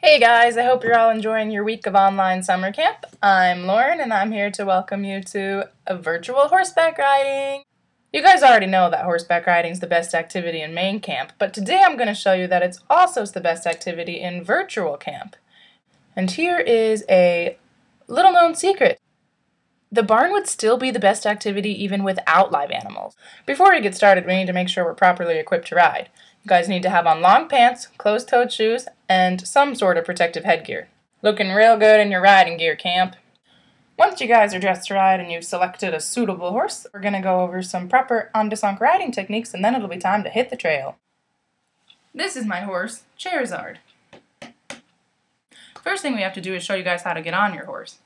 Hey guys, I hope you're all enjoying your week of online summer camp. I'm Lauren and I'm here to welcome you to a virtual horseback riding. You guys already know that horseback riding is the best activity in main camp, but today I'm going to show you that it's also the best activity in virtual camp. And here is a little known secret. The barn would still be the best activity even without live animals. Before we get started, we need to make sure we're properly equipped to ride. You guys need to have on long pants, closed-toed shoes, and some sort of protective headgear. Looking real good in your riding gear, camp. Once you guys are dressed to ride and you've selected a suitable horse, we're going to go over some proper Ondessonk riding techniques, and then it'll be time to hit the trail. This is my horse, Charizard. First thing we have to do is show you guys how to get on your horse.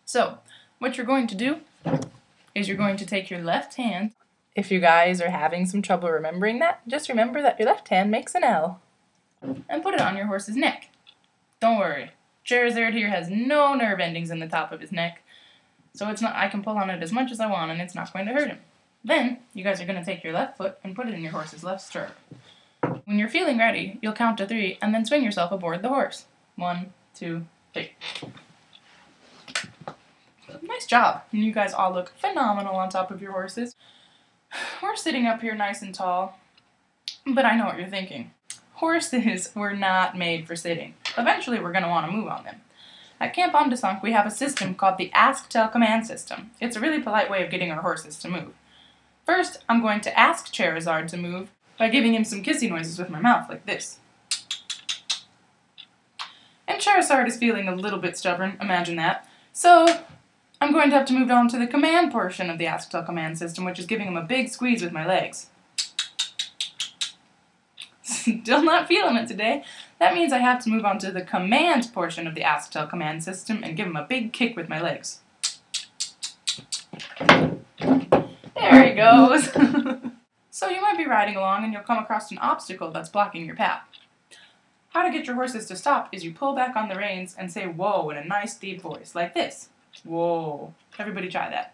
So, what you're going to do is you're going to take your left hand. If you guys are having some trouble remembering that, just remember that your left hand makes an L. And put it on your horse's neck. Don't worry, Charizard here has no nerve endings in the top of his neck, so I can pull on it as much as I want and it's not going to hurt him. Then, you guys are going to take your left foot and put it in your horse's left stirrup. When you're feeling ready, you'll count to 3 and then swing yourself aboard the horse. 1, 2, 3. Nice job. And you guys all look phenomenal on top of your horses. We're sitting up here nice and tall, but I know what you're thinking. Horses were not made for sitting. Eventually we're going to want to move on them. At Camp Ondessonk we have a system called the Ask Tell Command system. It's a really polite way of getting our horses to move. First, I'm going to ask Charizard to move by giving him some kissy noises with my mouth, like this. And Charizard is feeling a little bit stubborn, imagine that. So, I'm going to have to move on to the command portion of the Ask Tell Command system, which is giving him a big squeeze with my legs. Still not feeling it today. That means I have to move on to the command portion of the Ask Tell Command system and give him a big kick with my legs. There he goes. So you might be riding along and you'll come across an obstacle that's blocking your path. How to get your horses to stop is you pull back on the reins and say whoa in a nice deep voice, like this. Whoa. Everybody try that.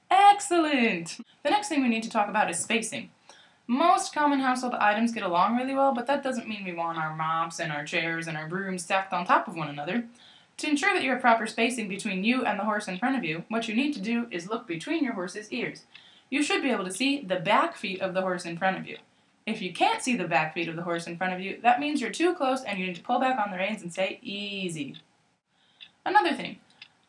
Excellent! The next thing we need to talk about is spacing. Most common household items get along really well, but that doesn't mean we want our mops and our chairs and our brooms stacked on top of one another. To ensure that you have proper spacing between you and the horse in front of you, what you need to do is look between your horse's ears. You should be able to see the back feet of the horse in front of you. If you can't see the back feet of the horse in front of you, that means you're too close and you need to pull back on the reins and say, easy. Another thing,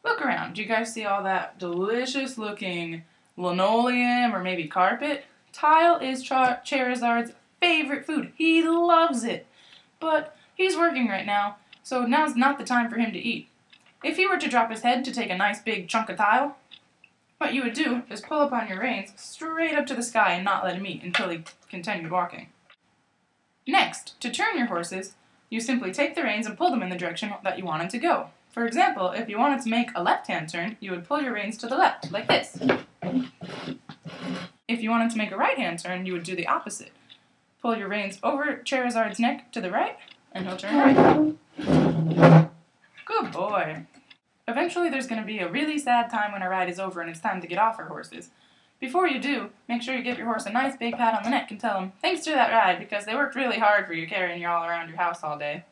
look around. Do you guys see all that delicious looking linoleum or maybe carpet? Tile is Charizard's favorite food. He loves it. But he's working right now, so now's not the time for him to eat. If he were to drop his head to take a nice big chunk of tile, what you would do is pull up on your reins straight up to the sky and not let him eat until he continued walking. Next, to turn your horses, you simply take the reins and pull them in the direction that you want them to go. For example, if you wanted to make a left-hand turn, you would pull your reins to the left, like this. If you wanted to make a right-hand turn, you would do the opposite. Pull your reins over Charizard's neck to the right, and he'll turn right. Good boy. Eventually there's going to be a really sad time when our ride is over and it's time to get off our horses. Before you do, make sure you give your horse a nice big pat on the neck and tell him, thanks for that ride, because they worked really hard for you carrying you all around your house all day.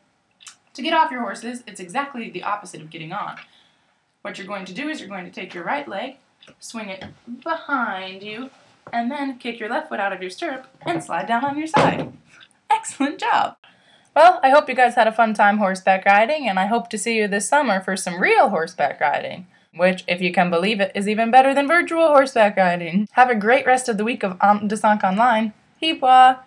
To get off your horses, it's exactly the opposite of getting on. What you're going to do is you're going to take your right leg, swing it behind you, and then kick your left foot out of your stirrup and slide down on your side. Excellent job! Well, I hope you guys had a fun time horseback riding, and I hope to see you this summer for some real horseback riding, which, if you can believe it, is even better than virtual horseback riding. Have a great rest of the week of Ondessonk Online. Hiwa!